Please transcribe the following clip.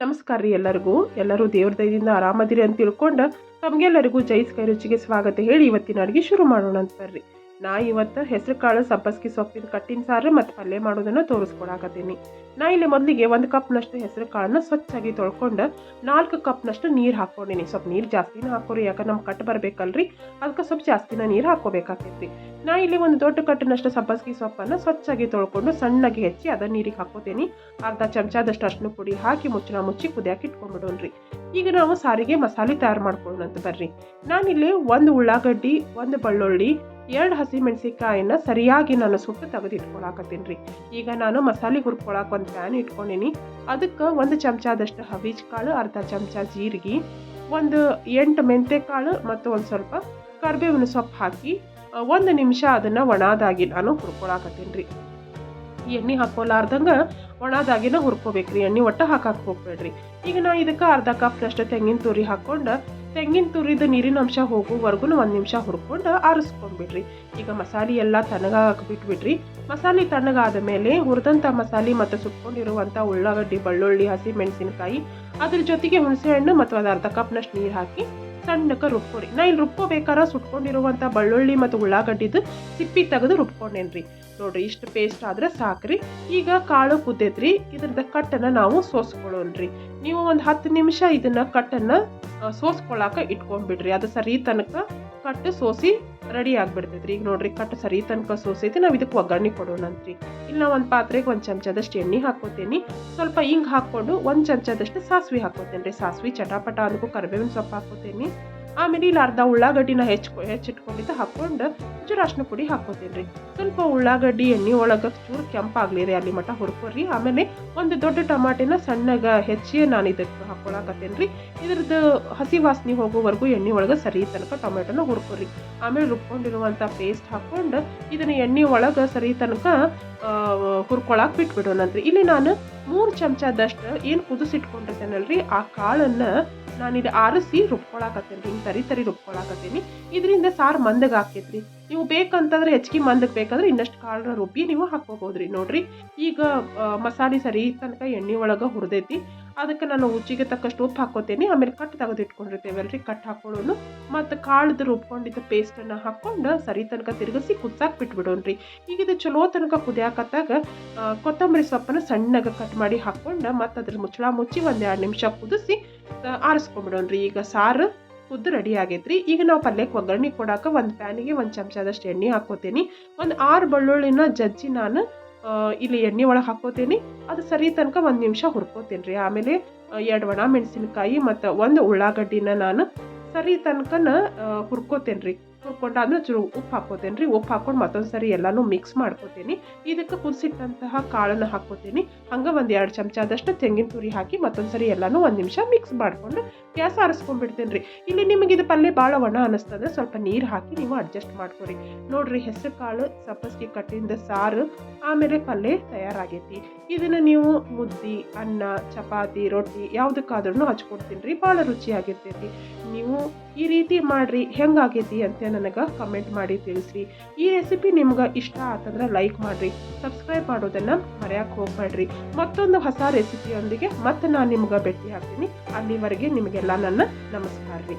ನಮಸ್ಕಾರ ರೀ ಎಲ್ಲರೂ ದೇವ್ರ ದಯದಿಂದ ಆರಾಮದಿರಿ ಅಂತ ತಿಳ್ಕೊಂಡು ತಮಗೆಲ್ಲರಿಗೂ ಜೈಸ್ ಕೈ ರುಚಿಗೆ ಸ್ವಾಗತ ಹೇಳಿ ಇವತ್ತಿನ ಅಡುಗೆ ಶುರು ಮಾಡೋಣ ಅಂತ ಬರ್ರಿ. ನಾ ಇವತ್ತು ಹೆಸರು ಕಾಳು ಸಬ್ಬಸ್ಗಿ ಸೊಪ್ಪಿನ ಕಟ್ಟಿನ ಸಾರು ಮತ್ತು ಪಲ್ಯ ಮಾಡೋದನ್ನು ತೋರಿಸ್ಕೊಡಾಕತ್ತೀನಿ. ನಾ ಇಲ್ಲಿ ಮೊದಲಿಗೆ 1 ಕಪ್ನಷ್ಟು ಹೆಸರು ಕಾಳನ್ನ ಸ್ವಚ್ಛಾಗಿ ತೊಳ್ಕೊಂಡು 4 ಕಪ್ನಷ್ಟು ನೀರು ಹಾಕ್ಕೊಂಡಿನಿ. ಸ್ವಲ್ಪ ನೀರು ಜಾಸ್ತಿನ ಹಾಕೋರಿ, ಯಾಕಂದ್ರೆ ನಮ್ಗೆ ಕಟ್ಟು ಬರಬೇಕಲ್ರಿ, ಅದಕ್ಕೆ ಸ್ವಲ್ಪ ಜಾಸ್ತಿನ ನೀರು ಹಾಕೋಬೇಕಾಕೈತಿ. ನಾ ಇಲ್ಲಿ ಒಂದು ದೊಡ್ಡ ಕಟ್ಟಿನಷ್ಟು ಸಬ್ಬಸ್ಗಿ ಸೊಪ್ಪನ್ನು ಸ್ವಚ್ಛಾಗಿ ತೊಳ್ಕೊಂಡು ಸಣ್ಣಗೆ ಹೆಚ್ಚಿ ಅದನ್ನ ನೀರಿಗೆ ಹಾಕೋತೀನಿ. ಅರ್ಧ ಚಮಚದಷ್ಟು ಅರಿಶಿನ ಪುಡಿ ಹಾಕಿ ಮುಚ್ಚಿ ಕುದಿಯಾಕೆ ಇಟ್ಕೊಂಡ್ಬಿಡೋಣ್ರಿ. ಈಗ ನಾವು ಸಾರಿಗೆ ಮಸಾಲೆ ತಯಾರು ಮಾಡ್ಕೊಳ್ಳೋಣಂತ ಬರ್ರಿ. ನಾನಿಲ್ಲಿ 1 ಉಳ್ಳಾಗಡ್ಡಿ, 1 ಬೆಳ್ಳುಳ್ಳಿ, 2 ಹಸಿ ಮೆಣಸಿಕಾಯಿನ ಸರಿಯಾಗಿ ನಾನು ಸುಟ್ಟು ತೆಗೆದು ಇಟ್ಕೊಳಕತ್ತೀನಿ ರೀ. ಈಗ ನಾನು ಮಸಾಲೆ ಹುರ್ಕೊಳಕ್ಕೆ ಒಂದು ಪ್ಯಾನ್ ಇಟ್ಕೊಂಡಿನಿ. ಅದಕ್ಕೆ 1 ಚಮಚದಷ್ಟು ಹವೀಜ್ ಕಾಳು, ಅರ್ಧ ಚಮಚ ಜೀರಿಗೆ, 8 ಮೆಂತೆ ಕಾಳು ಮತ್ತು ಒಂದು ಸ್ವಲ್ಪ ಕರಿಬೇವಿನ ಸೊಪ್ಪು ಹಾಕಿ 1 ನಿಮಿಷ ಅದನ್ನು ಒಣದಾಗಿ ನಾನು ಹುರ್ಕೊಳಕತ್ತೀನಿ ರೀ. ಎಣ್ಣೆ ಹಾಕೋಲಾರ್ದಂಗೆ ಒಣದಾಗಿನ ಹುರ್ಕೋಬೇಕ್ರಿ, ಎಣ್ಣೆ ಒಟ್ಟು ಹಾಕಕ್ಕೆ ಹೋಗ್ಬೇಡ್ರಿ. ಈಗ ನಾ ಇದಕ್ಕೆ ಅರ್ಧ ಕಪ್ನಷ್ಟು ತೆಂಗಿನ ತುರಿ ಹಾಕ್ಕೊಂಡು ತೆಂಗಿನ ತುರಿದ ನೀರಿನ ಅಂಶ ಹೋಗೋವರೆಗೂ 1 ನಿಮಿಷ ಹುರ್ಕೊಂಡು ಆರಿಸ್ಕೊಂಡ್ಬಿಡ್ರಿ. ಈಗ ಮಸಾಲೆ ಎಲ್ಲ ತಣ್ಣಗಾಕ್ಬಿಟ್ಬಿಡ್ರಿ. ಮಸಾಲೆ ತಣ್ಣಗಾದ ಮೇಲೆ ಹುರಿದಂಥ ಮಸಾಲೆ ಮತ್ತು ಸುಟ್ಕೊಂಡಿರುವಂಥ ಉಳ್ಳಾಗಡ್ಡಿ, ಬೆಳ್ಳುಳ್ಳಿ, ಹಸಿ ಮೆಣಸಿನಕಾಯಿ, ಅದ್ರ ಜೊತೆಗೆ ಹುಣಸೆ ಹಣ್ಣು ಮತ್ತು ಒಂದು ಅರ್ಧ ಕಪ್ನಷ್ಟು ನೀರು ಹಾಕಿ ಸಣ್ಣಕ್ಕೆ ರುಬ್ಕೊರಿ. ನಾ ಇಲ್ಲಿ ರುಬ್ಕೋಬೇಕಾರ ಸುಟ್ಕೊಂಡಿರುವಂಥ ಬೆಳ್ಳುಳ್ಳಿ ಮತ್ತು ಉಳ್ಳಾಗಡ್ಡಿದು ಸಿಪ್ಪಿ ತೆಗೆದು ರುಬ್ಕೊಂಡೇನ್ರಿ. ನೋಡ್ರಿ, ಇಷ್ಟು ಪೇಸ್ಟ್ ಆದ್ರೆ ಸಾಕ್ರಿ. ಈಗ ಕಾಳು ಕುದ್ದೈತ್ರಿ, ಇದ್ರದ ಕಟ್ಟನ್ನು ನಾವು ಸೋಸ್ಕೊಳ್ಳೋಣ್ರಿ. ನೀವು ಒಂದು 10 ನಿಮಿಷ ಇದನ್ನ ಕಟ್ಟನ್ನು ಸೋಸ್ಕೊಳಕ ಇಟ್ಕೊಂಡ್ಬಿಡ್ರಿ. ಅದು ಸರಿ ತನಕ ಕಟ್ಟು ಸೋಸಿ ರೆಡಿ ಆಗ್ಬಿಡ್ತೈತ್ರಿ. ಈಗ ನೋಡ್ರಿ, ಕಟ್ಟು ಸರಿ ತನಕ ಸೋಸೈತಿ. ನಾವು ಇದಕ್ಕೆ ಒಗ್ಗರಣೆ ಕೊಡೋಣಂತ್ರಿ. ಇಲ್ಲಿ ನಾವು ಒಂದು ಪಾತ್ರೆಗೆ 1 ಚಮಚದಷ್ಟು ಎಣ್ಣೆ ಹಾಕೋತೀನಿ. ಸ್ವಲ್ಪ ಹಿಂಗೆ ಹಾಕ್ಕೊಂಡು 1 ಚಮಚದಷ್ಟು ಸಾಸಿವೆ ಹಾಕೋತೇನೆ ರೀ. ಸಾಸಿವೆ ಚಟಾಪಟ ಅದಕ್ಕೂ ಕರಿಬೇವಿನ ಸೊಪ್ಪು ಹಾಕೋತೀನಿ. ಆಮೇಲೆ ಇಲ್ಲಿ ಅರ್ಧ ಉಳ್ಳಾಗಡ್ಡಿನ ಹೆಚ್ಚಿಟ್ಕೊಂಡಿದ್ದು ಹಾಕ್ಕೊಂಡು ಚೂರು ಅರಿಶಿನ ಪುಡಿ ಹಾಕೋತೀನಿ ರೀ. ಸ್ವಲ್ಪ ಉಳ್ಳಾಗಡ್ಡಿ ಎಣ್ಣೆ ಒಳಗೆ ಚೂರು ಕೆಂಪಾಗ್ಲಿ ರೀ, ಅಲ್ಲಿ ಮಟ ಹುರ್ಕೋರಿ. ಆಮೇಲೆ ಒಂದು ದೊಡ್ಡ ಟಮಾಟಿನ ಸಣ್ಣಗೆ ಹೆಚ್ಚಿ ನಾನು ಇದಕ್ಕೆ ಹಾಕೊಳಕತ್ತೇನೆ ರೀ. ಇದ್ರದ್ದು ಹಸಿ ವಾಸನೆ ಹೋಗೋವರೆಗೂ ಎಣ್ಣೆ ಒಳಗೆ ಸರಿ ತನಕ ಟೊಮೆಟೊನ ಹುರ್ಕೋರಿ. ಆಮೇಲೆ ರುಬ್ಕೊಂಡಿರುವಂಥ ಪೇಸ್ಟ್ ಹಾಕ್ಕೊಂಡು ಇದನ್ನು ಎಣ್ಣೆ ಒಳಗೆ ಸರಿ ತನಕ ಹುರ್ಕೊಳಕ್ಕೆ ಬಿಟ್ಬಿಡೋಣಂತ್ರಿ. ಇಲ್ಲಿ ನಾನು 3 ಚಮಚದಷ್ಟು ಏನು ಕುದಿಸಿಟ್ಕೊಂಡಿರ್ತೇನಲ್ರಿ, ಆ ಕಾಳನ್ನು ನಾನಿಲ್ಲಿ ಆರಿಸಿ ರುಬ್ಕೊಳಕತ್ತೇನೆ ರೀ. ಹಿಂಗೆ ತರಿ ರುಬ್ಕೊಳಕತ್ತೀನಿ. ಇದರಿಂದ ಸಾರು ಮಂದಗೆ ಹಾಕೈತ್ರಿ. ನೀವು ಬೇಕಂತಂದ್ರೆ ಹೆಚ್ಚಿಗೆ ಮಂದಕ್ಕೆ ಬೇಕಂದ್ರೆ ಇನ್ನಷ್ಟು ಕಾಳನ್ನ ರುಬ್ಬಿ ನೀವು ಹಾಕೋಬೋದ್ರಿ. ನೋಡ್ರಿ, ಈಗ ಮಸಾಲೆ ಸರಿ ತನಕ ಎಣ್ಣೆ ಒಳಗೆ ಹುರಿದೈತಿ. ಅದಕ್ಕೆ ನಾನು ರುಚಿಗೆ ತಕ್ಕಷ್ಟು ಉಪ್ಪು ಹಾಕೋತೀನಿ. ಆಮೇಲೆ ಕಟ್ಟು ತೆಗೆದು ಇಟ್ಕೊಂಡಿರ್ತೇವಲ್ರಿ, ಕಟ್ಟು ಹಾಕೊಳ್ಳೋನು ಮತ್ತು ಕಾಳ್ದು ರುಬ್ಕೊಂಡಿದ್ದ ಪೇಸ್ಟನ್ನು ಹಾಕ್ಕೊಂಡು ಸರಿ ತನಕ ತಿರುಗಿಸಿ ಕುದ್ಸಾಕ್ ಬಿಟ್ಬಿಡೋಣ್ರಿ. ಈಗ ಇದು ಚಲೋ ತನಕ ಕುದಿಯಾಕತ್ತಾಗ ಕೊತ್ತಂಬರಿ ಸೊಪ್ಪನ್ನು ಸಣ್ಣಗೆ ಕಟ್ ಮಾಡಿ ಹಾಕ್ಕೊಂಡು ಮತ್ತು ಅದ್ರ ಮುಚ್ಚಳ ಮುಚ್ಚಿ 1-2 ನಿಮಿಷ ಕುದಿಸಿ ಆರಿಸ್ಕೊಂಡ್ಬಿಡೋಣ್ರಿ. ಈಗ ಸಾರು ಕುದ್ದು ರೆಡಿ ಆಗೈತ್ರಿ. ಈಗ ನಾವು ಪಲ್ಯಕ್ಕೆ ಒಗ್ಗರಣೆ ಕೊಡಾಕ ಒಂದು ಪ್ಯಾನಿಗೆ 1 ಚಮಚದಷ್ಟು ಎಣ್ಣೆ ಹಾಕೋತೀನಿ. ಒಂದು 6 ಬೆಳ್ಳುಳ್ಳಿನ ಜಜ್ಜಿ ನಾನು ಇಲ್ಲಿ ಎಣ್ಣೆ ಒಳಗೆ ಹಾಕೋತೀನಿ. ಅದು ಸರಿ ತನಕ 1 ನಿಮಿಷ ಹುರ್ಕೋತೀನಿ ರೀ. ಆಮೇಲೆ 2 ಒಣ ಮೆಣಸಿನಕಾಯಿ ಮತ್ತು 1 ಉಳ್ಳಾಗಡ್ಡಿನ ನಾನು ಸರಿ ತನಕನ ಹುರ್ಕೋತೇನೆ ರೀ. ಹುರ್ಕೊಂಡಾದ್ಮೇಲೆ ಚೂರು ಉಪ್ಪು ಹಾಕೋತೇನೆ ರೀ. ಉಪ್ಪು ಹಾಕ್ಕೊಂಡು ಮತ್ತೊಂದು ಸರಿ ಎಲ್ಲನೂ ಮಿಕ್ಸ್ ಮಾಡ್ಕೋತೀನಿ. ಇದಕ್ಕೆ ಕುದಿಸಿಟ್ಟಂತಹ ಕಾಳನ್ನು ಹಾಕೋತೀನಿ. ಹಂಗೆ 1-2 ಚಮಚದಷ್ಟು ತೆಂಗಿನ ತುರಿ ಹಾಕಿ ಮತ್ತೊಂದು ಸರಿ ಎಲ್ಲನೂ 1 ನಿಮಿಷ ಮಿಕ್ಸ್ ಮಾಡಿಕೊಂಡು ಗ್ಯಾಸ್ ಆರಿಸ್ಕೊಂಡ್ಬಿಡ್ತೇನೆ ರೀ. ಇಲ್ಲಿ ನಿಮಗೆ ಇದು ಪಲ್ಯ ಭಾಳ ಒಣ ಅನ್ನಿಸ್ತದೆ, ಸ್ವಲ್ಪ ನೀರು ಹಾಕಿ ನೀವು ಅಡ್ಜಸ್ಟ್ ಮಾಡ್ಕೊರಿ. ನೋಡ್ರಿ, ಹೆಸರು ಕಾಳು ಸಬ್ಬಸ್ಗಿ ಕಟ್ಟಿಂದ ಸಾರು ಆಮೇಲೆ ಪಲ್ಯ ತಯಾರಾಗೈತಿ. ಇದನ್ನು ನೀವು ಮುದ್ದೆ, ಅನ್ನ, ಚಪಾತಿ, ರೊಟ್ಟಿ ಯಾವುದಕ್ಕಾದ್ರೂ ಹಚ್ಕೊಡ್ತೀನಿ ರೀ. ಭಾಳ ರುಚಿಯಾಗಿರ್ತೈತಿ. ನೀವು ಈ ರೀತಿ ಮಾಡಿರಿ, ಹೆಂಗಾಗೈತಿ ಅಂತ ನನಗೆ ಕಮೆಂಟ್ ಮಾಡಿ ತಿಳಿಸ್ರಿ. ಈ ರೆಸಿಪಿ ನಿಮ್ಗೆ ಇಷ್ಟ ಆತಂದ್ರೆ ಲೈಕ್ ಮಾಡಿರಿ, ಸಬ್ಸ್ಕ್ರೈಬ್ ಮಾಡೋದನ್ನು ಮರೆಯಕ್ಕೆ ಹೋಗ್ಬೇಡ್ರಿ. ಮತ್ತೊಂದು ಹೊಸ ರೆಸಿಪಿಯೊಂದಿಗೆ ಮತ್ತೆ ನಾನು ನಿಮ್ಗೆ ಭೇಟಿ ಆಗ್ತೀನಿ. ಅಲ್ಲಿವರೆಗೆ ನಿಮಗೆಲ್ಲ ನನ್ನ ನಮಸ್ಕಾರ ರೀ.